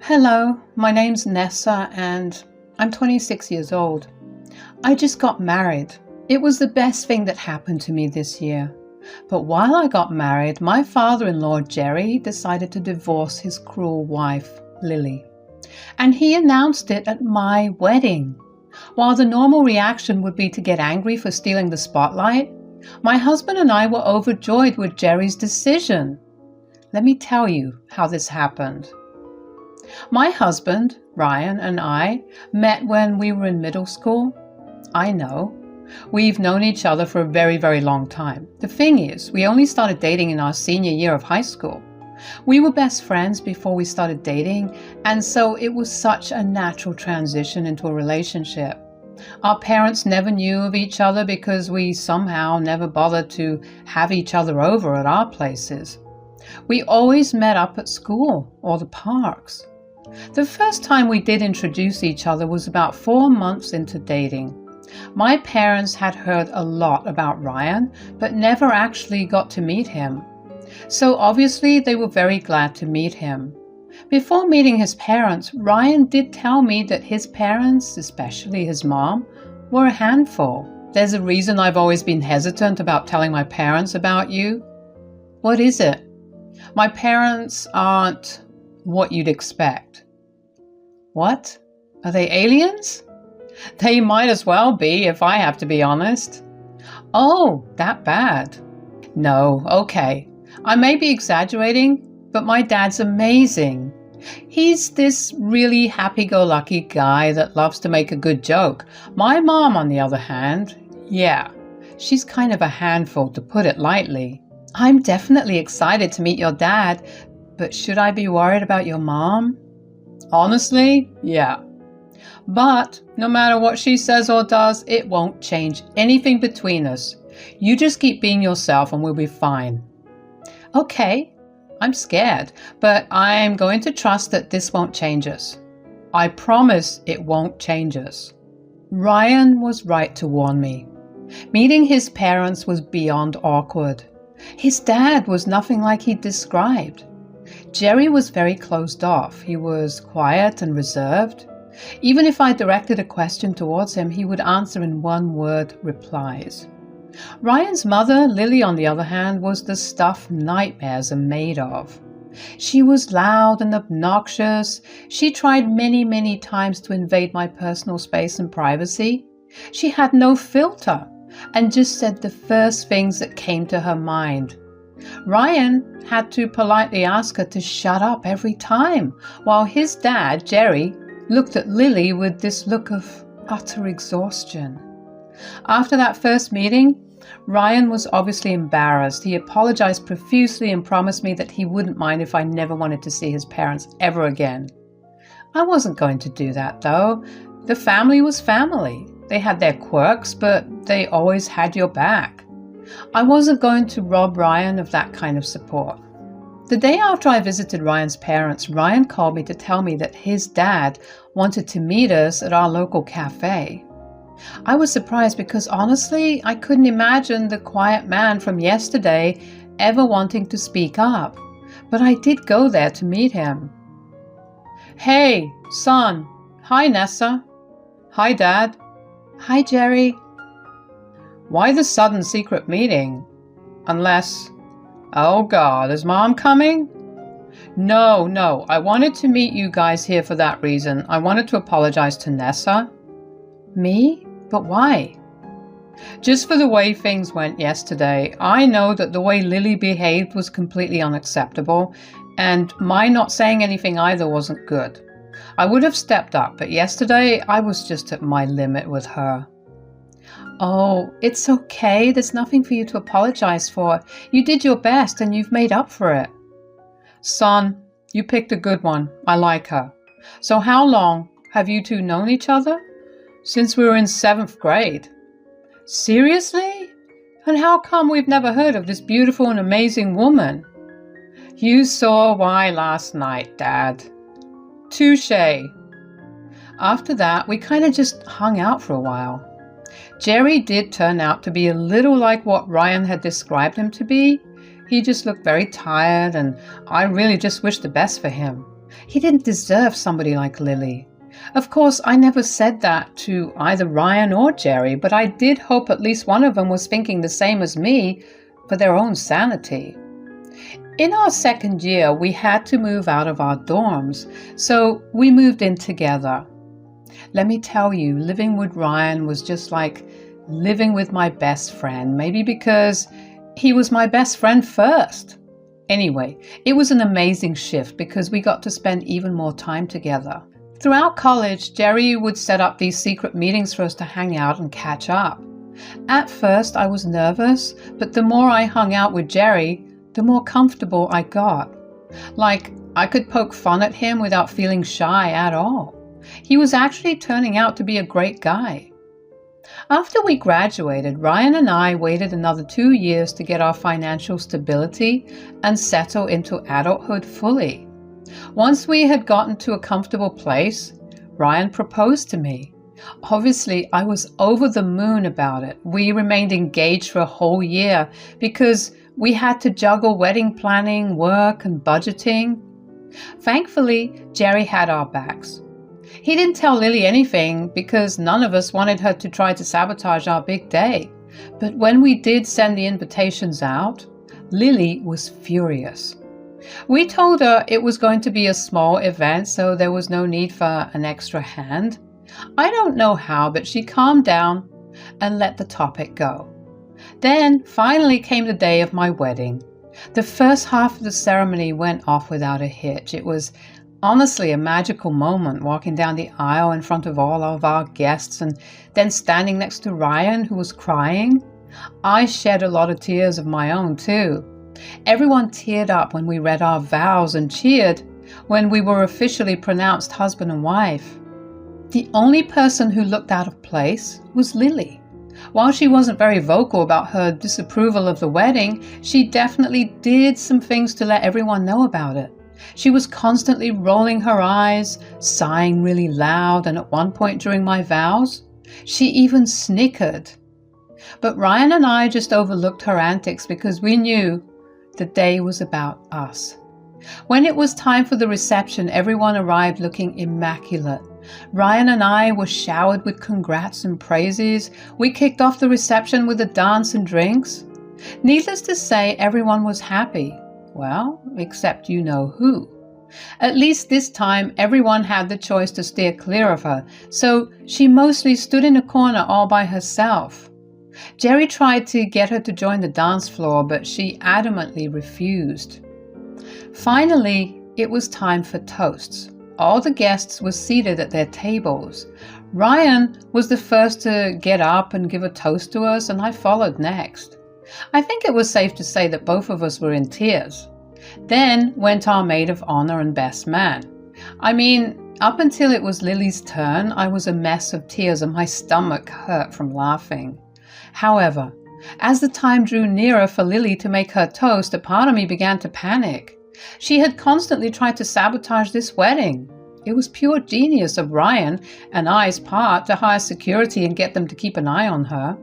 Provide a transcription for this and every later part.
Hello, my name's Nessa and I'm 26 years old. I just got married. It was the best thing that happened to me this year. But while I got married, my father-in-law Jerry decided to divorce his cruel wife, Lily. And he announced it at my wedding. While the normal reaction would be to get angry for stealing the spotlight, my husband and I were overjoyed with Jerry's decision. Let me tell you how this happened. My husband, Ryan, and I met when we were in middle school. I know. We've known each other for a very, very long time. The thing is, we only started dating in our senior year of high school. We were best friends before we started dating, and so it was such a natural transition into a relationship. Our parents never knew of each other because we somehow never bothered to have each other over at our places. We always met up at school or the parks. The first time we did introduce each other was about 4 months into dating. My parents had heard a lot about Ryan, but never actually got to meet him. So obviously they were very glad to meet him. Before meeting his parents, Ryan did tell me that his parents, especially his mom, were a handful. There's a reason I've always been hesitant about telling my parents about you. What is it? My parents aren't what you'd expect. What? Are they aliens? They might as well be, if I have to be honest. Oh, that bad. No, okay. I may be exaggerating, but my dad's amazing. He's this really happy-go-lucky guy that loves to make a good joke. My mom, on the other hand, yeah, she's kind of a handful, to put it lightly. I'm definitely excited to meet your dad, but should I be worried about your mom? Honestly, yeah. But no matter what she says or does, it won't change anything between us. You just keep being yourself and we'll be fine. Okay, I'm scared, but I'm going to trust that this won't change us. I promise it won't change us. Ryan was right to warn me. Meeting his parents was beyond awkward. His dad was nothing like he'd described. Jerry was very closed off. He was quiet and reserved. Even if I directed a question towards him, he would answer in one-word replies. Ryan's mother, Lily, on the other hand, was the stuff nightmares are made of. She was loud and obnoxious. She tried many, many times to invade my personal space and privacy. She had no filter and just said the first things that came to her mind. Ryan had to politely ask her to shut up every time, while his dad, Jerry, looked at Lily with this look of utter exhaustion. After that first meeting, Ryan was obviously embarrassed. He apologized profusely and promised me that he wouldn't mind if I never wanted to see his parents ever again. I wasn't going to do that, though. The family was family. They had their quirks, but they always had your back. I wasn't going to rob Ryan of that kind of support. The day after I visited Ryan's parents, Ryan called me to tell me that his dad wanted to meet us at our local cafe. I was surprised because honestly, I couldn't imagine the quiet man from yesterday ever wanting to speak up. But I did go there to meet him. Hey, son. Hi, Nessa. Hi, Dad. Hi, Jerry. Why the sudden secret meeting? Unless... Oh God, is Mom coming? No, I wanted to meet you guys here for that reason. I wanted to apologize to Nessa. Me? But why? Just for the way things went yesterday. I know that the way Lily behaved was completely unacceptable, and my not saying anything either wasn't good. I would have stepped up, but yesterday I was just at my limit with her. Oh, it's okay. There's nothing for you to apologize for. You did your best and you've made up for it. Son, you picked a good one. I like her. So how long have you two known each other? Since we were in 7th grade. Seriously? And how come we've never heard of this beautiful and amazing woman? You saw why last night, Dad. Touché. After that, we kind of just hung out for a while. Jerry did turn out to be a little like what Ryan had described him to be. He just looked very tired, and I really just wished the best for him. He didn't deserve somebody like Lily. Of course, I never said that to either Ryan or Jerry, but I did hope at least one of them was thinking the same as me for their own sanity. In our second year, we had to move out of our dorms, so we moved in together. Let me tell you, living with Ryan was just like living with my best friend, maybe because he was my best friend first. Anyway, it was an amazing shift because we got to spend even more time together. Throughout college, Jerry would set up these secret meetings for us to hang out and catch up. At first, I was nervous, but the more I hung out with Jerry, the more comfortable I got. Like, I could poke fun at him without feeling shy at all. He was actually turning out to be a great guy. After we graduated, Ryan and I waited another 2 years to get our financial stability and settle into adulthood fully. Once we had gotten to a comfortable place, Ryan proposed to me. Obviously, I was over the moon about it. We remained engaged for a whole year because we had to juggle wedding planning, work, and budgeting. Thankfully, Jerry had our backs. He didn't tell Lily anything because none of us wanted her to try to sabotage our big day. But when we did send the invitations out, Lily was furious. We told her it was going to be a small event, so there was no need for an extra hand. I don't know how, but she calmed down and let the topic go. Then finally came the day of my wedding. The first half of the ceremony went off without a hitch. It was honestly a magical moment, walking down the aisle in front of all of our guests and then standing next to Ryan, who was crying. I shed a lot of tears of my own too. Everyone teared up when we read our vows and cheered when we were officially pronounced husband and wife. The only person who looked out of place was Lily. While she wasn't very vocal about her disapproval of the wedding, she definitely did some things to let everyone know about it. She was constantly rolling her eyes, sighing really loud, and at one point during my vows, she even snickered. But Ryan and I just overlooked her antics because we knew the day was about us. When it was time for the reception, everyone arrived looking immaculate. Ryan and I were showered with congrats and praises. We kicked off the reception with a dance and drinks. Needless to say, everyone was happy. Well, except you know who. At least this time, everyone had the choice to steer clear of her, so she mostly stood in a corner all by herself. Jerry tried to get her to join the dance floor, but she adamantly refused. Finally, it was time for toasts. All the guests were seated at their tables. Ryan was the first to get up and give a toast to us, and I followed next. I think it was safe to say that both of us were in tears. Then went our maid of honor and best man. I mean, up until it was Lily's turn, I was a mess of tears and my stomach hurt from laughing. However, as the time drew nearer for Lily to make her toast, a part of me began to panic. She had constantly tried to sabotage this wedding. It was pure genius of Ryan and I's part to hire security and get them to keep an eye on her.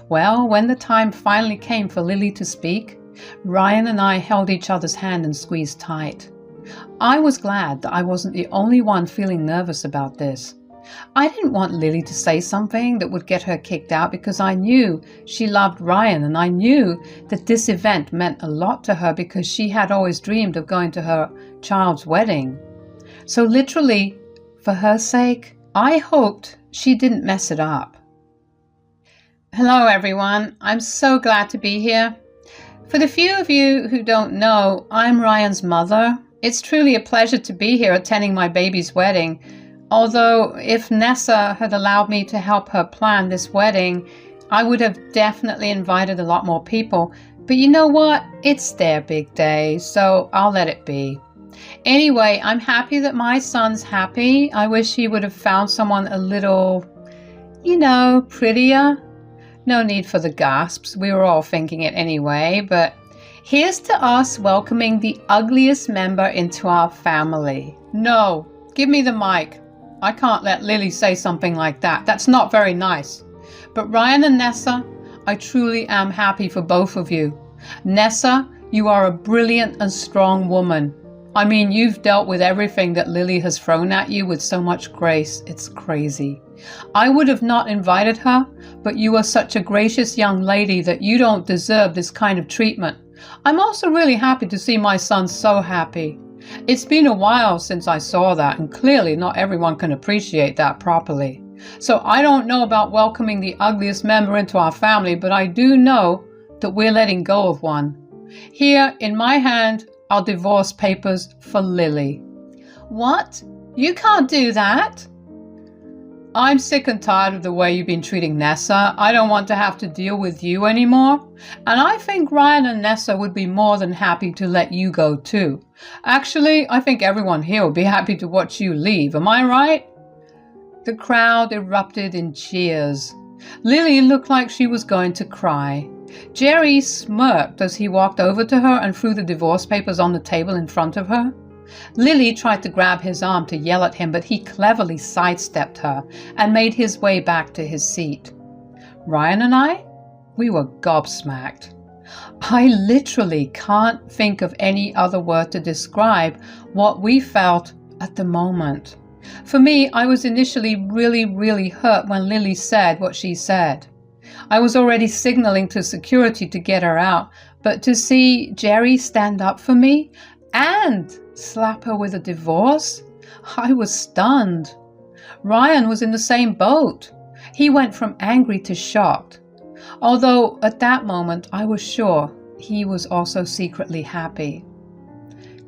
Well, when the time finally came for Lily to speak, Ryan and I held each other's hand and squeezed tight. I was glad that I wasn't the only one feeling nervous about this. I didn't want Lily to say something that would get her kicked out because I knew she loved Ryan and I knew that this event meant a lot to her because she had always dreamed of going to her child's wedding. So literally, for her sake, I hoped she didn't mess it up. Hello everyone, I'm so glad to be here. For the few of you who don't know, I'm Ryan's mother. It's truly a pleasure to be here attending my baby's wedding. Although if Nessa had allowed me to help her plan this wedding, I would have definitely invited a lot more people. But you know what? It's their big day, so I'll let it be. Anyway, I'm happy that my son's happy. I wish he would have found someone a little, prettier. No need for the gasps. We were all thinking it anyway, but here's to us welcoming the ugliest member into our family. No, give me the mic. I can't let Lily say something like that. That's not very nice. But Ryan and Nessa, I truly am happy for both of you. Nessa, you are a brilliant and strong woman. I mean, you've dealt with everything that Lily has thrown at you with so much grace. It's crazy. I would have not invited her, but you are such a gracious young lady that you don't deserve this kind of treatment. I'm also really happy to see my son so happy. It's been a while since I saw that, and clearly not everyone can appreciate that properly. So I don't know about welcoming the ugliest member into our family, but I do know that we're letting go of one. Here, in my hand, are divorce papers for Lily. What? You can't do that. I'm sick and tired of the way you've been treating Nessa. I don't want to have to deal with you anymore. And I think Ryan and Nessa would be more than happy to let you go too. Actually, I think everyone here will be happy to watch you leave. Am I right? The crowd erupted in cheers. Lily looked like she was going to cry. Jerry smirked as he walked over to her and threw the divorce papers on the table in front of her. Lily tried to grab his arm to yell at him, but he cleverly sidestepped her and made his way back to his seat. Ryan and we were gobsmacked. I literally can't think of any other word to describe what we felt at the moment. For me, I was initially really hurt when Lily said what she said. I was already signaling to security to get her out, but to see Jerry stand up for me and slap her with a divorce, I was stunned. Ryan was in the same boat. He went from angry to shocked. Although at that moment I was sure he was also secretly happy.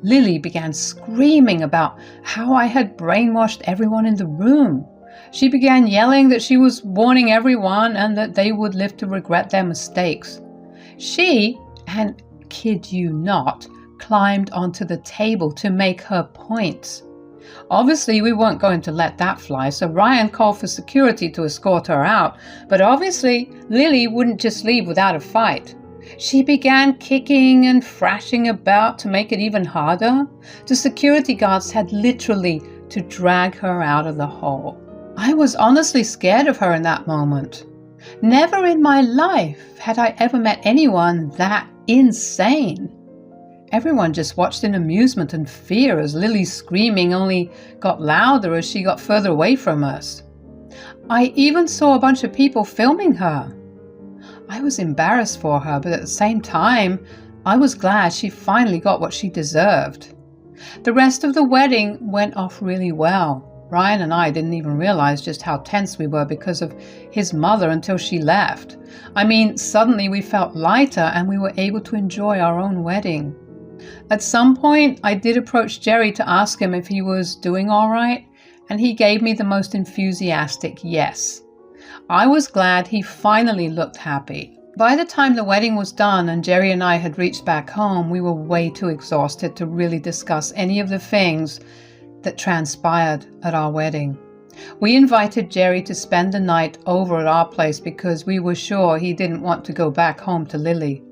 Lily began screaming about how I had brainwashed everyone in the room. She began yelling that she was warning everyone and that they would live to regret their mistakes. She, and kid you not, climbed onto the table to make her points. Obviously, we weren't going to let that fly, so Ryan called for security to escort her out. But obviously, Lily wouldn't just leave without a fight. She began kicking and thrashing about to make it even harder. The security guards had literally to drag her out of the hole. I was honestly scared of her in that moment. Never in my life had I ever met anyone that insane. Everyone just watched in amusement and fear as Lily's screaming only got louder as she got further away from us. I even saw a bunch of people filming her. I was embarrassed for her, but at the same time, I was glad she finally got what she deserved. The rest of the wedding went off really well. Ryan and I didn't even realize just how tense we were because of his mother until she left. I mean, suddenly we felt lighter and we were able to enjoy our own wedding. At some point, I did approach Jerry to ask him if he was doing all right, and he gave me the most enthusiastic yes. I was glad he finally looked happy. By the time the wedding was done and Jerry and I had reached back home, we were way too exhausted to really discuss any of the things that transpired at our wedding. We invited Jerry to spend the night over at our place because we were sure he didn't want to go back home to Lily.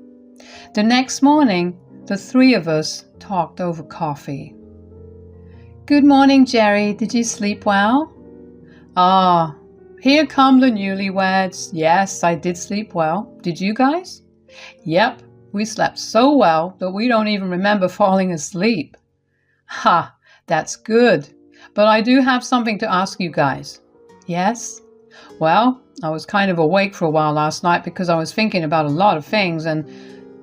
The next morning, the three of us talked over coffee. Good morning, Jerry. Did you sleep well? Ah, here come the newlyweds. Yes, I did sleep well. Did you guys? Yep, we slept so well that we don't even remember falling asleep. Ha, that's good. But I do have something to ask you guys. Yes? Well, I was kind of awake for a while last night because I was thinking about a lot of things, and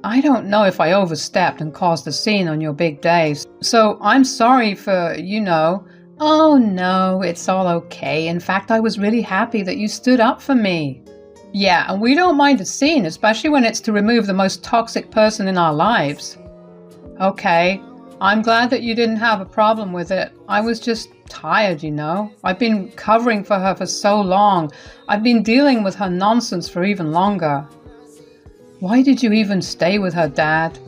I don't know if I overstepped and caused a scene on your big day. So I'm sorry for, Oh no, it's all okay. In fact, I was really happy that you stood up for me. Yeah, and we don't mind a scene, especially when it's to remove the most toxic person in our lives. Okay, I'm glad that you didn't have a problem with it. I was just tired, I've been covering for her for so long. I've been dealing with her nonsense for even longer. Why did you even stay with her, Dad?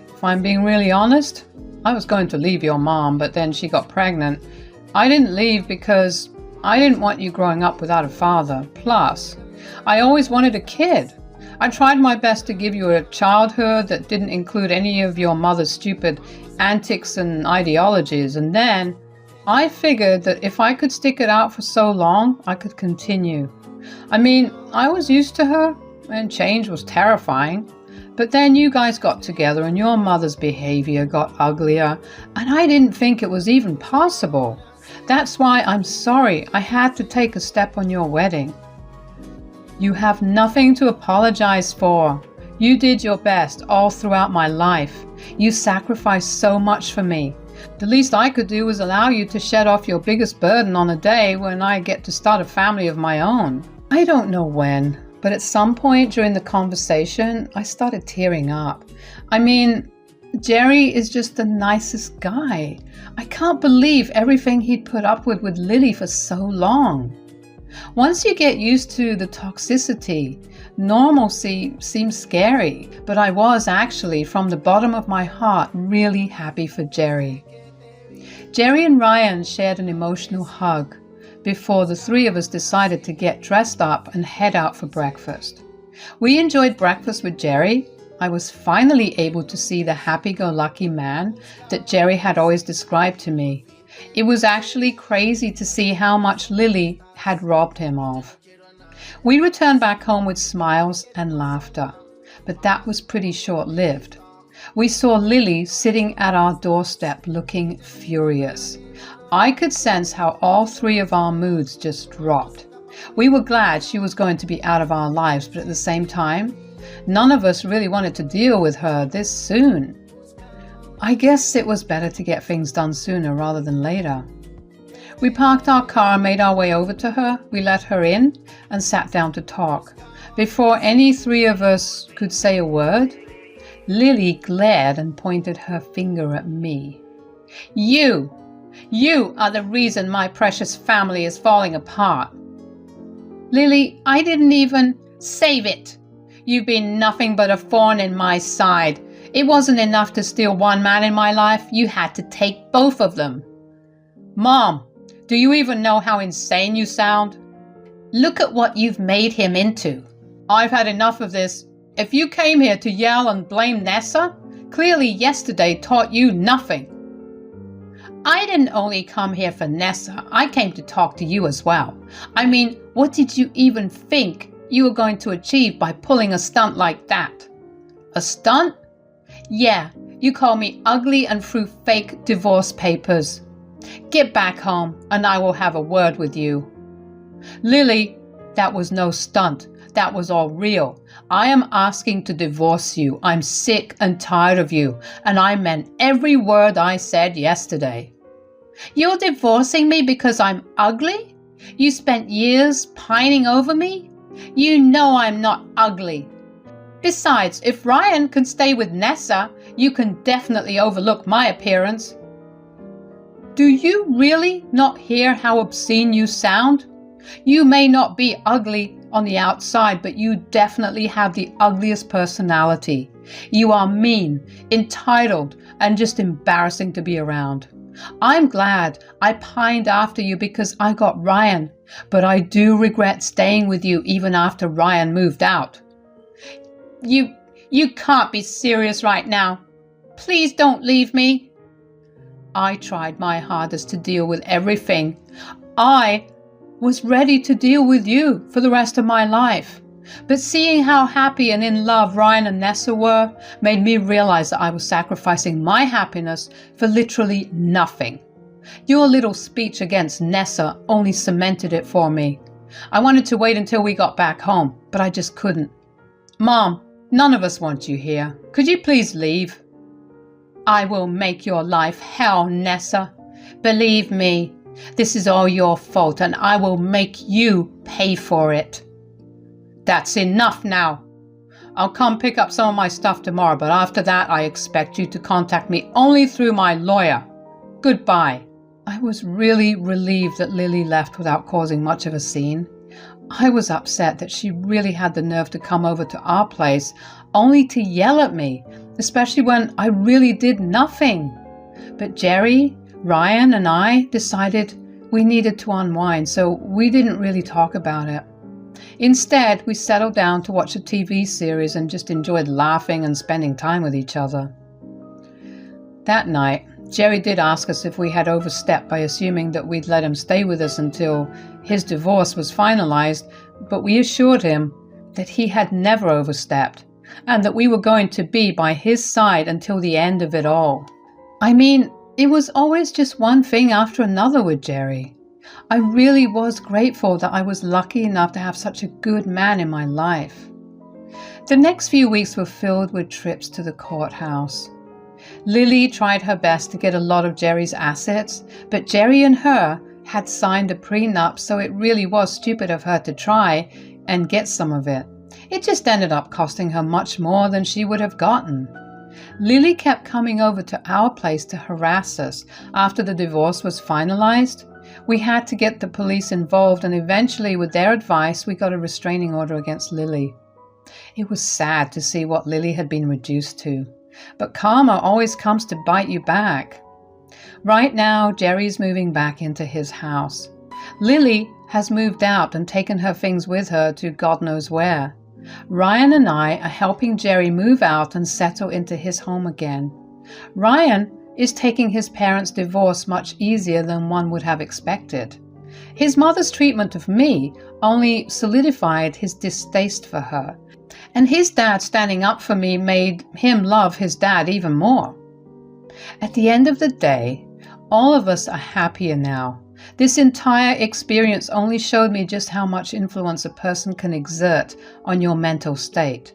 If I'm being really honest, I was going to leave your mom, but then she got pregnant. I didn't leave because I didn't want you growing up without a father. Plus, I always wanted a kid. I tried my best to give you a childhood that didn't include any of your mother's stupid antics and ideologies, and then I figured that if I could stick it out for so long, I could continue. I mean, I was used to her, and change was terrifying. But then you guys got together and your mother's behavior got uglier, and I didn't think it was even possible. That's why I'm sorry I had to take a step on your wedding. You have nothing to apologize for. You did your best all throughout my life. You sacrificed so much for me. The least I could do was allow you to shed off your biggest burden on a day when I get to start a family of my own. I don't know when, but at some point during the conversation, I started tearing up. I mean, Jerry is just the nicest guy. I can't believe everything he'd put up with Lily for so long. Once you get used to the toxicity, normalcy seems scary, but I was actually, from the bottom of my heart, really happy for Jerry. Jerry and Ryan shared an emotional hug before the three of us decided to get dressed up and head out for breakfast. We enjoyed breakfast with Jerry. I was finally able to see the happy-go-lucky man that Jerry had always described to me. It was actually crazy to see how much Lily had robbed him of. We returned back home with smiles and laughter, but that was pretty short-lived. We saw Lily sitting at our doorstep looking furious. I could sense how all three of our moods just dropped. We were glad she was going to be out of our lives, but at the same time, none of us really wanted to deal with her this soon. I guess it was better to get things done sooner rather than later. We parked our car and made our way over to her. We let her in and sat down to talk. Before any three of us could say a word, Lily glared and pointed her finger at me. You are the reason my precious family is falling apart. Lily, I didn't even save it. You've been nothing but a thorn in my side. It wasn't enough to steal one man in my life. You had to take both of them. Mom, do you even know how insane you sound? Look at what you've made him into. I've had enough of this. If you came here to yell and blame Nessa, clearly yesterday taught you nothing. I didn't only come here for Nessa. I came to talk to you as well. I mean, what did you even think you were going to achieve by pulling a stunt like that? A stunt? Yeah, you call me ugly and threw fake divorce papers. Get back home and I will have a word with you. Lily, that was no stunt. That was all real. I am asking to divorce you. I'm sick and tired of you, and I meant every word I said yesterday. You're divorcing me because I'm ugly? You spent years pining over me? You know I'm not ugly. Besides, if Ryan can stay with Nessa, you can definitely overlook my appearance. Do you really not hear how obscene you sound? You may not be ugly on the outside, but you definitely have the ugliest personality. You are mean, entitled, and just embarrassing to be around. I'm glad I pined after you because I got Ryan, but I do regret staying with you even after Ryan moved out. You can't be serious right now. Please don't leave me. I tried my hardest to deal with everything. I was ready to deal with you for the rest of my life. But seeing how happy and in love Ryan and Nessa were made me realize that I was sacrificing my happiness for literally nothing. Your little speech against Nessa only cemented it for me. I wanted to wait until we got back home, but I just couldn't. Mom, none of us want you here. Could you please leave? I will make your life hell, Nessa. Believe me, this is all your fault and I will make you pay for it. That's enough now. I'll come pick up some of my stuff tomorrow, but after that I expect you to contact me only through my lawyer. Goodbye. I was really relieved that Lily left without causing much of a scene. I was upset that she really had the nerve to come over to our place only to yell at me, especially when I really did nothing. But Jerry, Ryan, and I decided we needed to unwind, so we didn't really talk about it. Instead, we settled down to watch a TV series and just enjoyed laughing and spending time with each other. That night, Jerry did ask us if we had overstepped by assuming that we'd let him stay with us until his divorce was finalized, but we assured him that he had never overstepped. and that we were going to be by his side until the end of it all. I mean, it was always just one thing after another with Jerry. I really was grateful that I was lucky enough to have such a good man in my life. The next few weeks were filled with trips to the courthouse. Lily tried her best to get a lot of Jerry's assets, but Jerry and her had signed a prenup, so it really was stupid of her to try and get some of it. It just ended up costing her much more than she would have gotten. Lily kept coming over to our place to harass us. After the divorce was finalized, we had to get the police involved, and eventually, with their advice, we got a restraining order against Lily. It was sad to see what Lily had been reduced to, but karma always comes to bite you back. Right now, Jerry's moving back into his house. Lily has moved out and taken her things with her to God knows where. Ryan and I are helping Jerry move out and settle into his home again. Ryan is taking his parents' divorce much easier than one would have expected. His mother's treatment of me only solidified his distaste for her, and his dad standing up for me made him love his dad even more. At the end of the day, all of us are happier now. This entire experience only showed me just how much influence a person can exert on your mental state.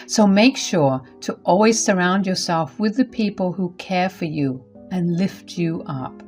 So make sure to always surround yourself with the people who care for you and lift you up.